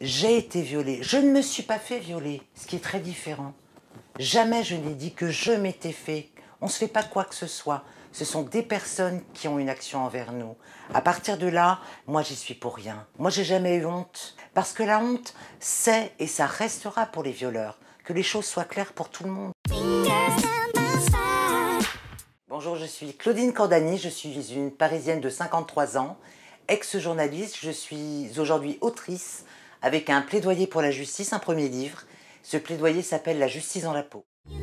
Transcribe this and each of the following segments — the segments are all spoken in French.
J'ai été violée. Je ne me suis pas fait violer, ce qui est très différent. Jamais je n'ai dit que je m'étais fait. On ne se fait pas quoi que ce soit. Ce sont des personnes qui ont une action envers nous. À partir de là, moi, j'y suis pour rien. Moi, j'ai jamais eu honte. Parce que la honte, c'est et ça restera pour les violeurs. Que les choses soient claires pour tout le monde. Bonjour, je suis Claudine Cordani. Je suis une Parisienne de 53 ans, ex-journaliste. Je suis aujourd'hui autrice avec un plaidoyer pour la justice, un premier livre. Ce plaidoyer s'appelle « La justice dans la peau ». Ça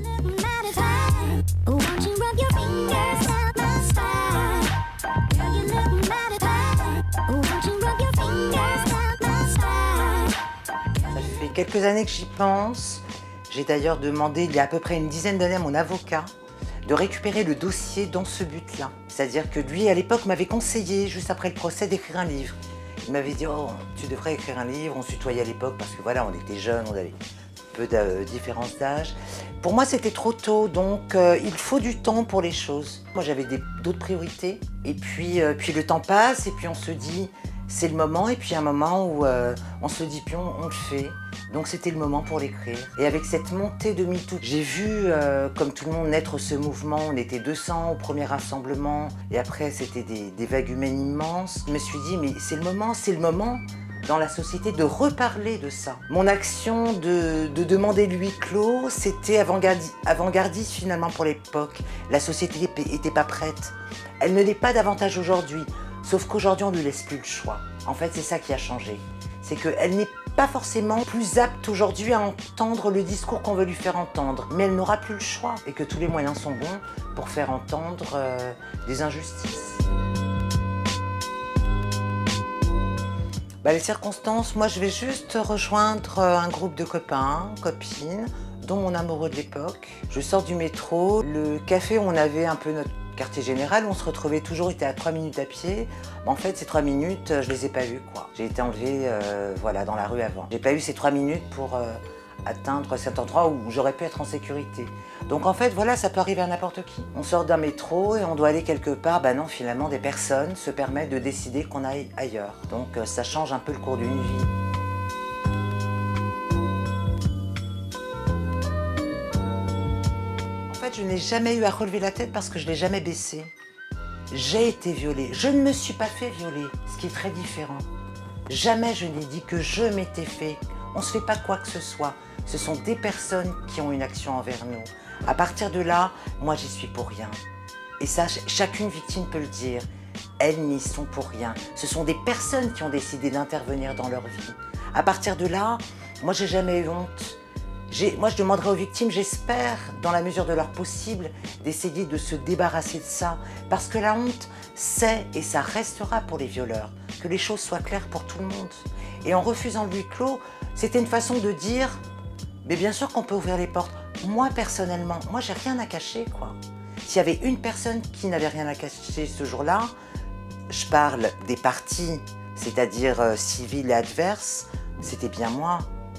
fait quelques années que j'y pense. J'ai d'ailleurs demandé, il y a à peu près une dizaine d'années, à mon avocat de récupérer le dossier dans ce but-là. C'est-à-dire que lui, à l'époque, m'avait conseillé, juste après le procès, d'écrire un livre. Il m'avait dit « Oh, tu devrais écrire un livre ». On se tutoyait à l'époque parce que voilà, on était jeunes, on avait peu de différence d'âge. Pour moi, c'était trop tôt, donc il faut du temps pour les choses. Moi, j'avais d'autres priorités. Et puis le temps passe, et puis on se dit c'est le moment, et puis un moment où on se dit puis on le fait. Donc c'était le moment pour l'écrire. Et avec cette montée de MeToo, j'ai vu, comme tout le monde, naître ce mouvement. On était 200 au premier rassemblement, et après c'était des vagues humaines immenses. Je me suis dit, mais c'est le moment dans la société de reparler de ça. Mon action de demander le huis clos, c'était avant-gardiste finalement pour l'époque. La société n'était pas prête. Elle ne l'est pas davantage aujourd'hui. Sauf qu'aujourd'hui, on ne lui laisse plus le choix. En fait, c'est ça qui a changé. C'est qu'elle n'est pas forcément plus apte aujourd'hui à entendre le discours qu'on veut lui faire entendre. Mais elle n'aura plus le choix. Et que tous les moyens sont bons pour faire entendre des injustices. Les circonstances, moi je vais juste rejoindre un groupe de copains, copines, dont mon amoureux de l'époque. Je sors du métro, le café où on avait un peu notre quartier général, où on se retrouvait toujours, était à 3 minutes à pied. En fait, ces 3 minutes, je les ai pas eues, quoi. J'ai été enlevée voilà, dans la rue avant. J'ai pas eu ces 3 minutes pour atteindre cet endroit où j'aurais pu être en sécurité. Donc en fait, voilà, ça peut arriver à n'importe qui. On sort d'un métro et on doit aller quelque part. Ben non, finalement, des personnes se permettent de décider qu'on aille ailleurs. Donc ça change un peu le cours d'une vie. En fait, je n'ai jamais eu à relever la tête parce que je ne l'ai jamais baissée. J'ai été violée. Je ne me suis pas fait violer, ce qui est très différent. Jamais je n'ai dit que je m'étais fait. On ne se fait pas quoi que ce soit. Ce sont des personnes qui ont une action envers nous. À partir de là, moi, j'y suis pour rien. Et ça, chacune victime peut le dire. Elles n'y sont pour rien. Ce sont des personnes qui ont décidé d'intervenir dans leur vie. À partir de là, moi, j'ai jamais eu honte. Moi, je demanderais aux victimes, j'espère, dans la mesure de leur possible, d'essayer de se débarrasser de ça. Parce que la honte, c'est et ça restera pour les violeurs. Que les choses soient claires pour tout le monde. Et en refusant le huis clos, c'était une façon de dire, mais bien sûr qu'on peut ouvrir les portes. Moi, personnellement, moi, j'ai rien à cacher, quoi. S'il y avait une personne qui n'avait rien à cacher ce jour-là, je parle des parties, c'est-à-dire civiles et adverses, c'était bien moi.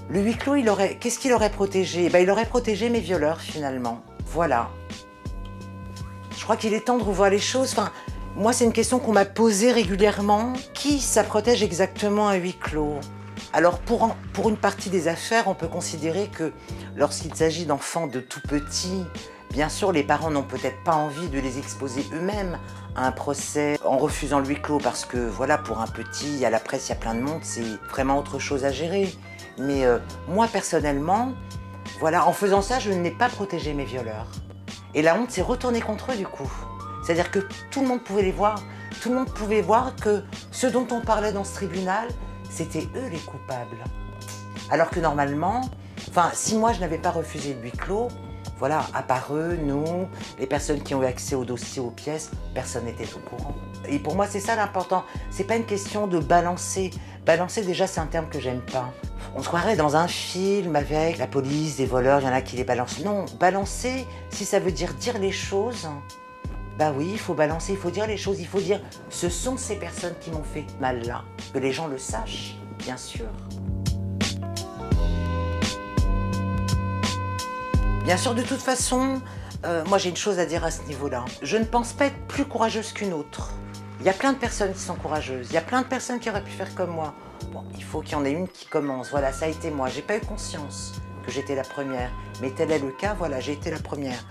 Le huis clos, qu'est-ce qu'il aurait protégé? Il aurait protégé mes violeurs, finalement. Voilà. Je crois qu'il est temps de revoir les choses. Enfin, moi, c'est une question qu'on m'a posée régulièrement. Qui ça protège exactement un huis clos? Alors, pour une partie des affaires, on peut considérer que lorsqu'il s'agit d'enfants de tout petits, bien sûr, les parents n'ont peut-être pas envie de les exposer eux-mêmes à un procès en refusant le huis clos parce que, voilà, pour un petit, à la presse, il y a plein de monde, c'est vraiment autre chose à gérer. Mais moi, personnellement, voilà, en faisant ça, je n'ai pas protégé mes violeurs. Et la honte s'est retournée contre eux, du coup. C'est-à-dire que tout le monde pouvait les voir. Tout le monde pouvait voir que ce dont on parlait dans ce tribunal, c'était eux les coupables. Alors que normalement, enfin, si moi je n'avais pas refusé le huis clos, voilà, à part eux, nous, les personnes qui ont eu accès au dossier, aux pièces, personne n'était au courant. Et pour moi, c'est ça l'important. C'est pas une question de balancer. Balancer, déjà, c'est un terme que j'aime pas. On se croirait dans un film avec la police, des voleurs, il y en a qui les balancent. Non, balancer, si ça veut dire les choses, bah oui, il faut balancer, il faut dire les choses, il faut dire ce sont ces personnes qui m'ont fait mal là. Que les gens le sachent, bien sûr. Bien sûr, de toute façon, moi j'ai une chose à dire à ce niveau-là. Je ne pense pas être plus courageuse qu'une autre. Il y a plein de personnes qui sont courageuses, il y a plein de personnes qui auraient pu faire comme moi. Bon, il faut qu'il y en ait une qui commence. Voilà, ça a été moi. J'ai pas eu conscience que j'étais la première. Mais tel est le cas, voilà, j'ai été la première.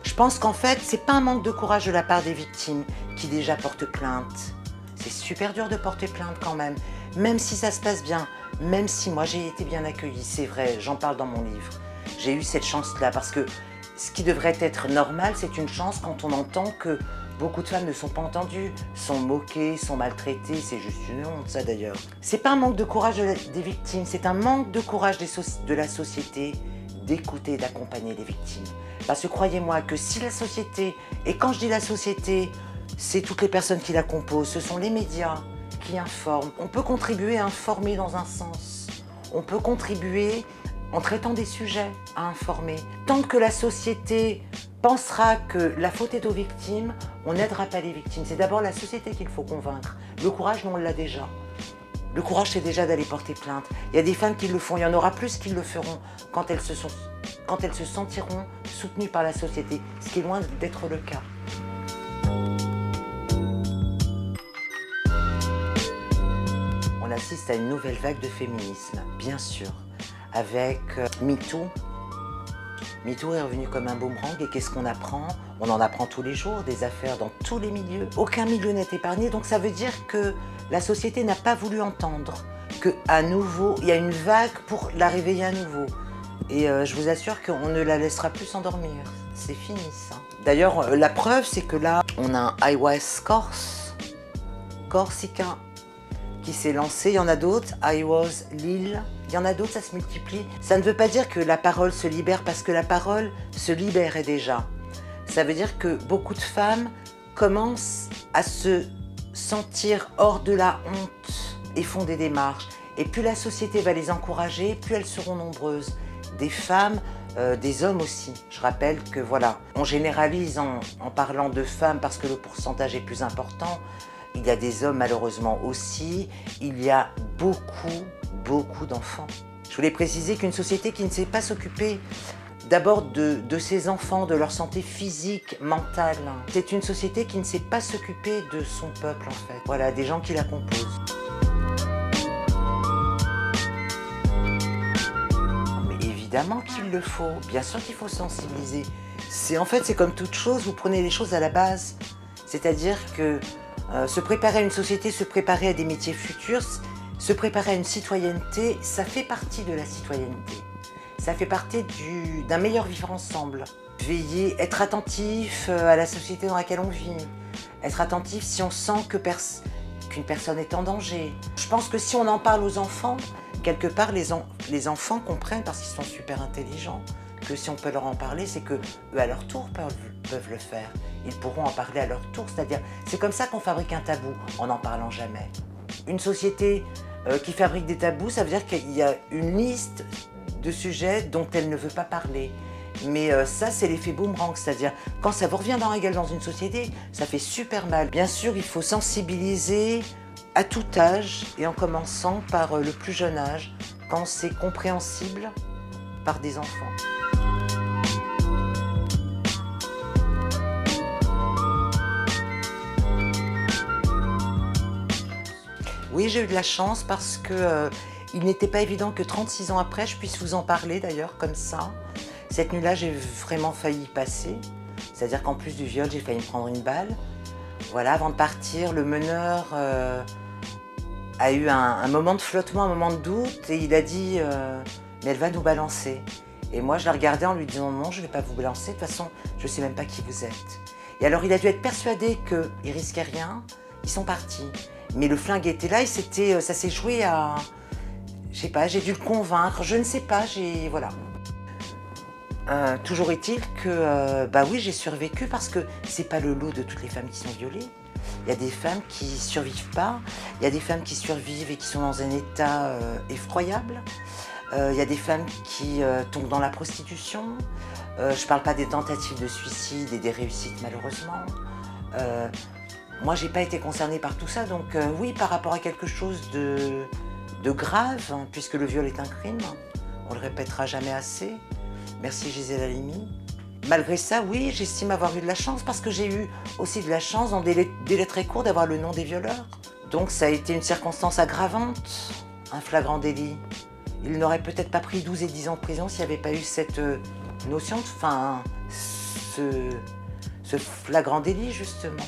Je pense qu'en fait, c'est pas un manque de courage de la part des victimes qui déjà portent plainte. C'est super dur de porter plainte quand même si ça se passe bien, même si moi j'ai été bien accueillie, c'est vrai, j'en parle dans mon livre. J'ai eu cette chance-là parce que ce qui devrait être normal, c'est une chance quand on entend que beaucoup de femmes ne sont pas entendues, sont moquées, sont maltraitées, c'est juste une honte ça d'ailleurs. C'est pas un manque de courage des victimes, c'est un manque de courage de la société d'écouter et d'accompagner les victimes. Parce que croyez-moi que si la société, et quand je dis la société, c'est toutes les personnes qui la composent, ce sont les médias qui informent. On peut contribuer à informer dans un sens. On peut contribuer en traitant des sujets à informer. Tant que la société pensera que la faute est aux victimes, on n'aidera pas les victimes. C'est d'abord la société qu'il faut convaincre. Le courage, nous, on l'a déjà. Le courage, c'est déjà d'aller porter plainte. Il y a des femmes qui le font, il y en aura plus qui le feront quand elles se sentiront soutenues par la société, ce qui est loin d'être le cas. On assiste à une nouvelle vague de féminisme, bien sûr, avec MeToo. MeToo est revenu comme un boomerang et qu'est-ce qu'on apprend? On en apprend tous les jours, des affaires dans tous les milieux. Aucun milieu n'est épargné, donc ça veut dire que la société n'a pas voulu entendre qu'à nouveau, il y a une vague pour la réveiller à nouveau. Et je vous assure qu'on ne la laissera plus s'endormir. C'est fini ça. D'ailleurs, la preuve, c'est que là, on a un iWas Corsica qui s'est lancé. Il y en a d'autres, iWas Lille. Il y en a d'autres, ça se multiplie. Ça ne veut pas dire que la parole se libère parce que la parole se libérait déjà. Ça veut dire que beaucoup de femmes commencent à se sentir hors de la honte et font des démarches. Et plus la société va les encourager, plus elles seront nombreuses. Des femmes, des hommes aussi. Je rappelle que voilà, on généralise en parlant de femmes parce que le pourcentage est plus important. Il y a des hommes malheureusement aussi. Il y a beaucoup d'enfants. Je voulais préciser qu'une société qui ne sait pas s'occuper d'abord de ses enfants, de leur santé physique, mentale, c'est une société qui ne sait pas s'occuper de son peuple en fait. Voilà, des gens qui la composent. Mais évidemment qu'il le faut, bien sûr qu'il faut sensibiliser. En fait, c'est comme toute chose, vous prenez les choses à la base. C'est-à-dire que se préparer à une société, se préparer à des métiers futurs, se préparer à une citoyenneté, ça fait partie de la citoyenneté. Ça fait partie d'un meilleur vivre ensemble. Veiller, être attentif à la société dans laquelle on vit. Être attentif si on sent qu'une personne est en danger. Je pense que si on en parle aux enfants, quelque part les enfants comprennent, parce qu'ils sont super intelligents, que si on peut leur en parler, c'est qu'eux à leur tour peuvent le faire. Ils pourront en parler à leur tour, c'est-à-dire, c'est comme ça qu'on fabrique un tabou, en n'en parlant jamais. Une société qui fabrique des tabous, ça veut dire qu'il y a une liste de sujets dont elle ne veut pas parler. Mais ça, c'est l'effet boomerang, c'est-à-dire quand ça vous revient dans la gueule dans une société, ça fait super mal. Bien sûr, il faut sensibiliser à tout âge et en commençant par le plus jeune âge, quand c'est compréhensible par des enfants. Oui, j'ai eu de la chance parce que il n'était pas évident que 36 ans après, je puisse vous en parler d'ailleurs comme ça. Cette nuit-là, j'ai vraiment failli y passer. C'est-à-dire qu'en plus du viol, j'ai failli me prendre une balle. Voilà, avant de partir, le meneur a eu un moment de flottement, un moment de doute et il a dit mais elle va nous balancer. Et moi, je la regardais en lui disant non, je ne vais pas vous balancer, de toute façon, je ne sais même pas qui vous êtes. Et alors, il a dû être persuadé qu'il ne risquait rien. Ils sont partis. Mais le flingue était là et ça s'est joué à... Je sais pas, j'ai dû le convaincre, je ne sais pas, voilà. Toujours est-il que, bah oui, j'ai survécu parce que c'est pas le lot de toutes les femmes qui sont violées. Il y a des femmes qui survivent pas, il y a des femmes qui survivent et qui sont dans un état effroyable. Il y a des femmes qui tombent dans la prostitution. Je parle pas des tentatives de suicide et des réussites malheureusement. Moi, j'ai pas été concernée par tout ça, donc oui, par rapport à quelque chose de grave, hein, puisque le viol est un crime, on le répétera jamais assez. Merci Gisèle Halimi. Malgré ça, oui, j'estime avoir eu de la chance, parce que j'ai eu aussi de la chance, dans des délais très courts, d'avoir le nom des violeurs. Donc ça a été une circonstance aggravante, un flagrant délit. Il n'aurait peut-être pas pris 12 et 10 ans de prison s'il n'y avait pas eu cette notion, enfin, ce flagrant délit, justement.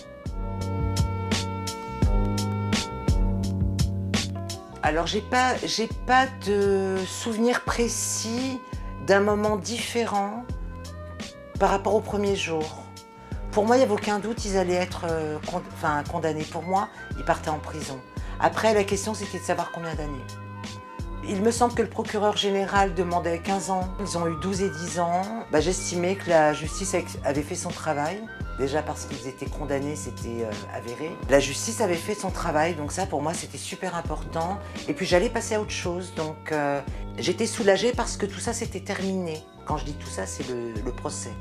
Alors, j'ai pas de souvenir précis d'un moment différent par rapport au premier jour. Pour moi, il n'y avait aucun doute, ils allaient être condamnés. Pour moi, ils partaient en prison. Après, la question, c'était de savoir combien d'années. Il me semble que le procureur général demandait 15 ans. Ils ont eu 12 et 10 ans. J'estimais que la justice avait fait son travail. Déjà parce qu'ils étaient condamnés, c'était avéré. La justice avait fait son travail, donc ça pour moi c'était super important. Et puis j'allais passer à autre chose, donc j'étais soulagée parce que tout ça c'était terminé. Quand je dis tout ça, c'est le procès.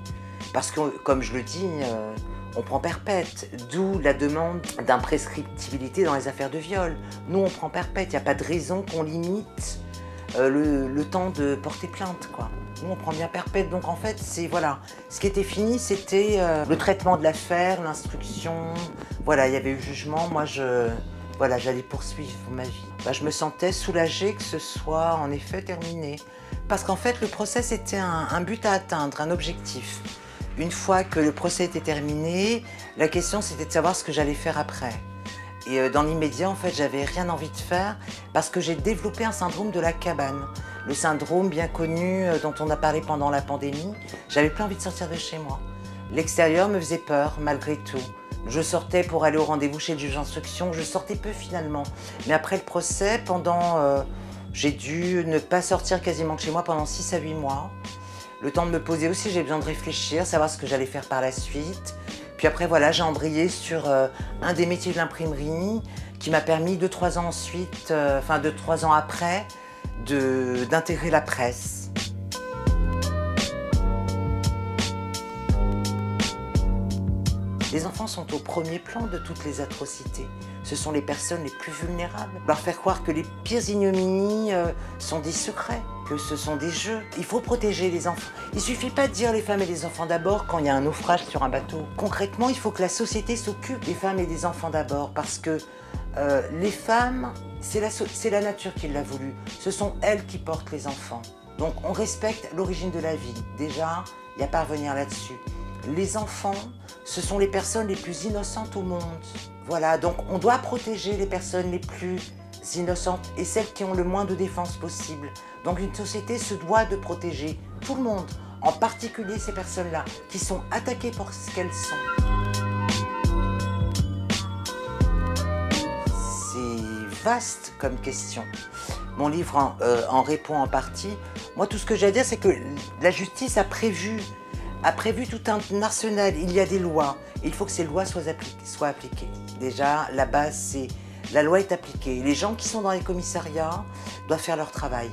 Parce que comme je le dis, on prend perpète, d'où la demande d'imprescriptibilité dans les affaires de viol. Nous on prend perpète, il n'y a pas de raison qu'on limite le temps de porter plainte, quoi. Nous, on prend bien perpète, donc en fait, c'est voilà. Ce qui était fini, c'était le traitement de l'affaire, l'instruction. Voilà, il y avait eu jugement. Moi, j'allais poursuivre ma vie. Je me sentais soulagée que ce soit en effet terminé. Parce qu'en fait, le procès, c'était un but à atteindre, un objectif. Une fois que le procès était terminé, la question, c'était de savoir ce que j'allais faire après. Et dans l'immédiat, en fait, j'avais rien envie de faire parce que j'ai développé un syndrome de la cabane. Le syndrome bien connu dont on a parlé pendant la pandémie. J'avais plus envie de sortir de chez moi. L'extérieur me faisait peur, malgré tout. Je sortais pour aller au rendez-vous chez le juge d'instruction. Je sortais peu finalement. Mais après le procès, j'ai dû ne pas sortir quasiment de chez moi pendant 6 à 8 mois. Le temps de me poser aussi, j'ai besoin de réfléchir, savoir ce que j'allais faire par la suite. Puis après, voilà, j'ai embrayé sur un des métiers de l'imprimerie qui m'a permis 2-3 ans ensuite, 2-3 ans après, d'intégrer la presse. Les enfants sont au premier plan de toutes les atrocités. Ce sont les personnes les plus vulnérables. Leur faire croire que les pires ignominies sont des secrets, que ce sont des jeux. Il faut protéger les enfants. Il ne suffit pas de dire les femmes et les enfants d'abord quand il y a un naufrage sur un bateau. Concrètement, il faut que la société s'occupe des femmes et des enfants d'abord parce que les femmes, c'est la nature qui l'a voulu. Ce sont elles qui portent les enfants. Donc on respecte l'origine de la vie. Déjà, il n'y a pas à revenir là-dessus. Les enfants, ce sont les personnes les plus innocentes au monde. Voilà, donc on doit protéger les personnes les plus innocentes et celles qui ont le moins de défense possible. Donc une société se doit de protéger tout le monde, en particulier ces personnes-là, qui sont attaquées pour ce qu'elles sont. C'est vaste comme question. Mon livre en répond en partie. Moi, tout ce que j'ai à dire, c'est que la justice a prévu tout un arsenal. Il y a des lois. Il faut que ces lois soient appliquées. Déjà, la base, c'est la loi est appliquée. Les gens qui sont dans les commissariats doivent faire leur travail.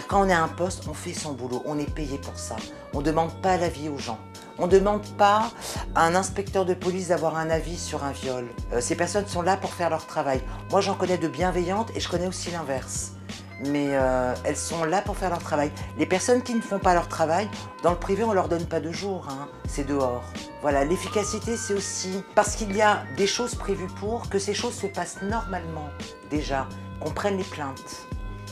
Quand on est à un poste, on fait son boulot. On est payé pour ça. On ne demande pas l'avis aux gens. On ne demande pas à un inspecteur de police d'avoir un avis sur un viol. Ces personnes sont là pour faire leur travail. Moi, j'en connais de bienveillantes et je connais aussi l'inverse. Mais elles sont là pour faire leur travail. Les personnes qui ne font pas leur travail, dans le privé, on ne leur donne pas de jour, hein, c'est dehors. Voilà, l'efficacité, c'est aussi parce qu'il y a des choses prévues pour que ces choses se passent normalement, déjà, qu'on prenne les plaintes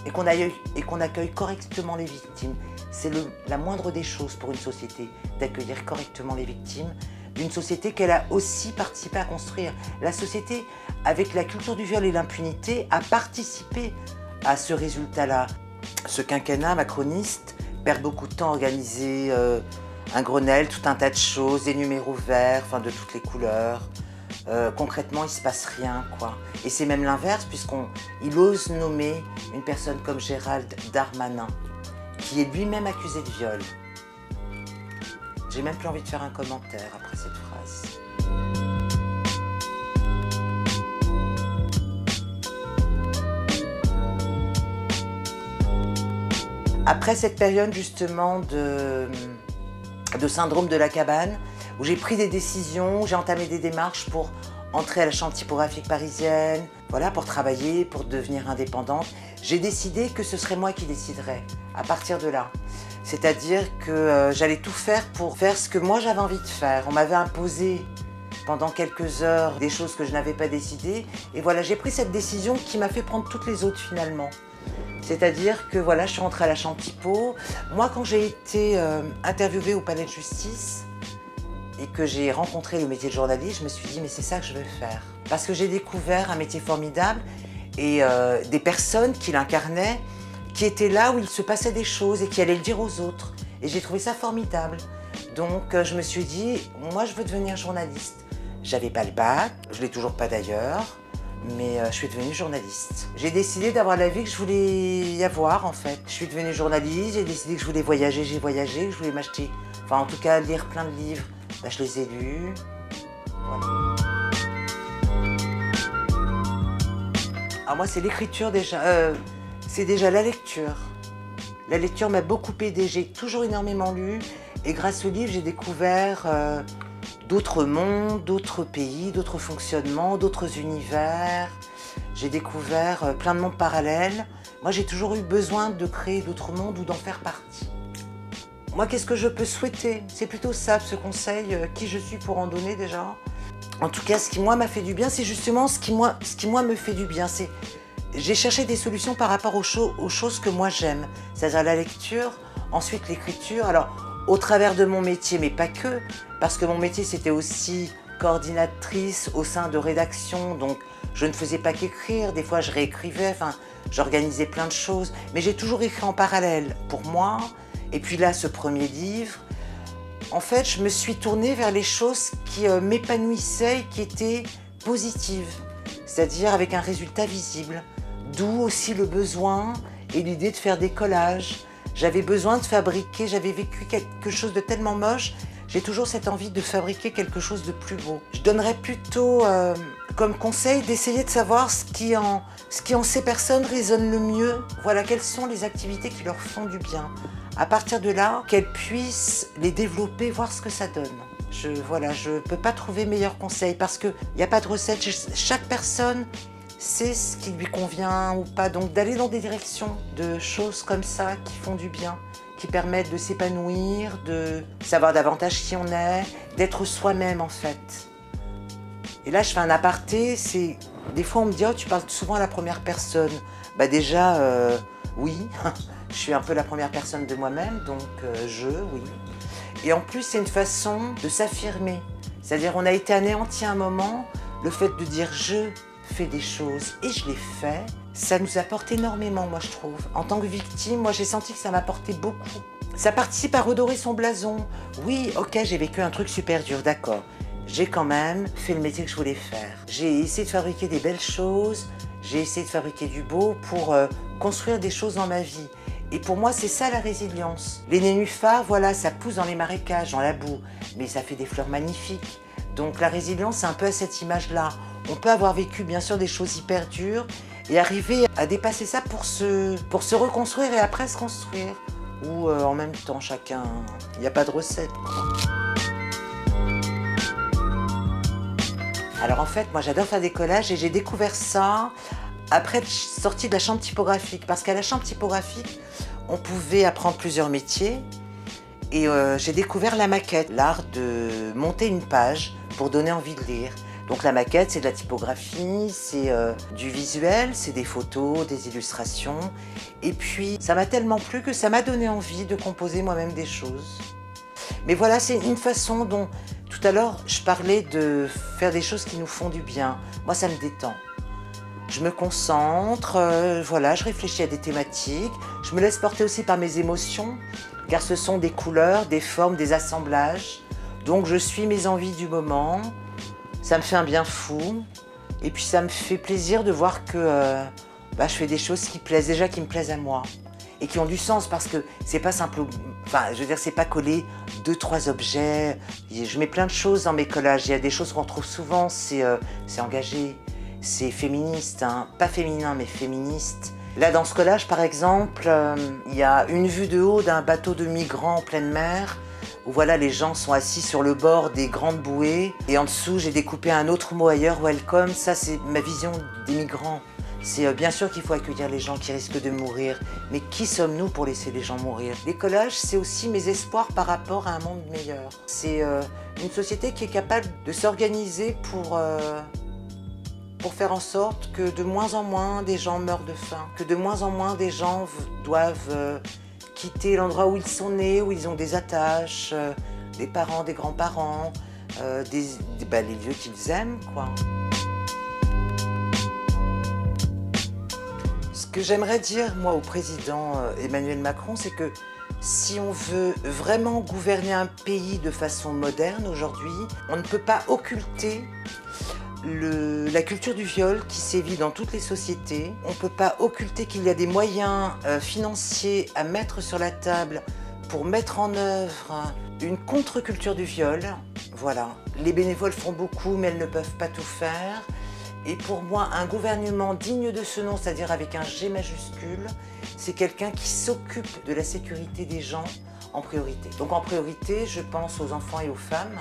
et qu'on accueille correctement les victimes. C'est la moindre des choses pour une société, d'accueillir correctement les victimes d'une société qu'elle a aussi participé à construire. La société, avec la culture du viol et l'impunité, a participé à ce résultat-là. Ce quinquennat macroniste perd beaucoup de temps à organiser un Grenelle, tout un tas de choses, des numéros verts, de toutes les couleurs. Concrètement, il ne se passe rien, quoi. Et c'est même l'inverse, puisqu'il ose nommer une personne comme Gérald Darmanin, qui est lui-même accusé de viol. J'ai même plus envie de faire un commentaire après cette phrase. Après cette période justement de syndrome de la cabane, où j'ai pris des décisions, j'ai entamé des démarches pour entrer à la Chambre typographique parisienne, voilà, pour travailler, pour devenir indépendante, j'ai décidé que ce serait moi qui déciderais à partir de là. C'est-à-dire que j'allais tout faire pour faire ce que moi j'avais envie de faire. On m'avait imposé pendant quelques heures des choses que je n'avais pas décidées. Et voilà, j'ai pris cette décision qui m'a fait prendre toutes les autres finalement. C'est-à-dire que voilà, je suis rentrée à la Champ-Petit-Pot. Moi, quand j'ai été interviewée au Palais de Justice et que j'ai rencontré le métier de journaliste, je me suis dit, mais c'est ça que je veux faire. Parce que j'ai découvert un métier formidable et des personnes qui l'incarnaient, qui étaient là où il se passait des choses et qui allaient le dire aux autres. Et j'ai trouvé ça formidable. Donc je me suis dit, moi je veux devenir journaliste. J'avais pas le bac, je l'ai toujours pas d'ailleurs, mais je suis devenue journaliste. J'ai décidé d'avoir la vie que je voulais avoir en fait. Je suis devenue journaliste, j'ai décidé que je voulais voyager, j'ai voyagé, que je voulais m'acheter, enfin en tout cas lire plein de livres. Là, je les ai lus. Voilà. Alors moi c'est l'écriture déjà, c'est déjà la lecture. La lecture m'a beaucoup aidée, j'ai toujours énormément lu et grâce au livre j'ai découvert d'autres mondes, d'autres pays, d'autres fonctionnements, d'autres univers. J'ai découvert plein de mondes parallèles. Moi j'ai toujours eu besoin de créer d'autres mondes ou d'en faire partie. Moi qu'est-ce que je peux souhaiter? C'est plutôt ça, ce conseil, qui je suis pour en donner déjà. En tout cas ce qui moi m'a fait du bien, c'est justement ce qui moi me fait du bien. J'ai cherché des solutions par rapport aux choses que moi j'aime, c'est-à-dire la lecture, ensuite l'écriture, alors au travers de mon métier, mais pas que, parce que mon métier c'était aussi coordinatrice au sein de rédaction, donc je ne faisais pas qu'écrire, des fois je réécrivais, enfin j'organisais plein de choses, mais j'ai toujours écrit en parallèle pour moi, et puis là ce premier livre, en fait je me suis tournée vers les choses qui m'épanouissaient et qui étaient positives, c'est-à-dire avec un résultat visible. D'où aussi le besoin et l'idée de faire des collages. J'avais besoin de fabriquer, j'avais vécu quelque chose de tellement moche, j'ai toujours cette envie de fabriquer quelque chose de plus beau. Je donnerais plutôt comme conseil d'essayer de savoir ce qui en ces personnes résonne le mieux. Voilà, quelles sont les activités qui leur font du bien. À partir de là, qu'elles puissent les développer, voir ce que ça donne. Je ne peux pas trouver meilleur conseil parce qu'il n'y a pas de recette. Chaque personne c'est ce qui lui convient ou pas. Donc d'aller dans des directions de choses comme ça qui font du bien, qui permettent de s'épanouir, de savoir davantage qui on est, d'être soi-même en fait. Et là je fais un aparté, c'est des fois on me dit oh tu parles souvent à la première personne. Bah déjà oui, je suis un peu la première personne de moi-même, donc oui. Et en plus c'est une façon de s'affirmer. C'est-à-dire on a été anéanti à un moment, le fait de dire je fais des choses et je les fais, ça nous apporte énormément, moi je trouve. En tant que victime, moi j'ai senti que ça m'apportait beaucoup. Ça participe à redorer son blason. Oui, ok, j'ai vécu un truc super dur, d'accord. J'ai quand même fait le métier que je voulais faire. J'ai essayé de fabriquer des belles choses, j'ai essayé de fabriquer du beau pour construire des choses dans ma vie. Et pour moi, c'est ça la résilience. Les nénuphars, voilà, ça pousse dans les marécages, dans la boue, mais ça fait des fleurs magnifiques. Donc la résilience, c'est un peu à cette image-là. On peut avoir vécu bien sûr des choses hyper dures et arriver à dépasser ça pour se reconstruire et après se construire. Ou en même temps chacun, il n'y a pas de recette. Alors en fait, moi j'adore faire des collages et j'ai découvert ça après être sortie de la chambre typographique. Parce qu'à la chambre typographique, on pouvait apprendre plusieurs métiers. Et j'ai découvert la maquette, l'art de monter une page pour donner envie de lire. Donc la maquette, c'est de la typographie, c'est du visuel, c'est des photos, des illustrations. Et puis, ça m'a tellement plu que ça m'a donné envie de composer moi-même des choses. Mais voilà, c'est une façon dont, tout à l'heure, je parlais de faire des choses qui nous font du bien. Moi, ça me détend. Je me concentre, voilà, je réfléchis à des thématiques. Je me laisse porter aussi par mes émotions, car ce sont des couleurs, des formes, des assemblages. Donc je suis mes envies du moment. Ça me fait un bien fou. Et puis ça me fait plaisir de voir que je fais des choses qui plaisent, déjà qui me plaisent à moi. Et qui ont du sens parce que c'est pas simple. Enfin, je veux dire, c'est pas coller 2-3 objets. Je mets plein de choses dans mes collages. Il y a des choses qu'on trouve souvent, c'est engagé, c'est féministe, hein. Pas féminin, mais féministe. Là, dans ce collage, par exemple, il y a une vue de haut d'un bateau de migrants en pleine mer, où voilà, les gens sont assis sur le bord des grandes bouées. Et en dessous, j'ai découpé un autre mot ailleurs, welcome. Ça, c'est ma vision des migrants. C'est bien sûr qu'il faut accueillir les gens qui risquent de mourir, mais qui sommes-nous pour laisser les gens mourir? Les collages, c'est aussi mes espoirs par rapport à un monde meilleur. C'est une société qui est capable de s'organiser pour pour faire en sorte que de moins en moins des gens meurent de faim, que de moins en moins des gens doivent quitter l'endroit où ils sont nés, où ils ont des attaches, des parents, des grands-parents, les lieux qu'ils aiment, quoi. Ce que j'aimerais dire, moi, au président Emmanuel Macron, c'est que si on veut vraiment gouverner un pays de façon moderne aujourd'hui, on ne peut pas occulter la culture du viol qui sévit dans toutes les sociétés. On ne peut pas occulter qu'il y a des moyens financiers à mettre sur la table pour mettre en œuvre une contre-culture du viol. Voilà. Les bénévoles font beaucoup, mais elles ne peuvent pas tout faire. Et pour moi, un gouvernement digne de ce nom, c'est-à-dire avec un G majuscule, c'est quelqu'un qui s'occupe de la sécurité des gens en priorité. Donc en priorité, je pense aux enfants et aux femmes,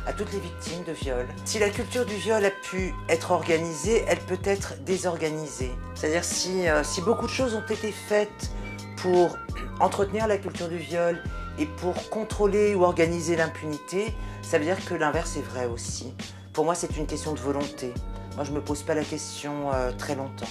à toutes les victimes de viol. Si la culture du viol a pu être organisée, elle peut être désorganisée. C'est-à-dire si beaucoup de choses ont été faites pour entretenir la culture du viol et pour contrôler ou organiser l'impunité, ça veut dire que l'inverse est vrai aussi. Pour moi, c'est une question de volonté. Moi, je ne me pose pas la question très longtemps.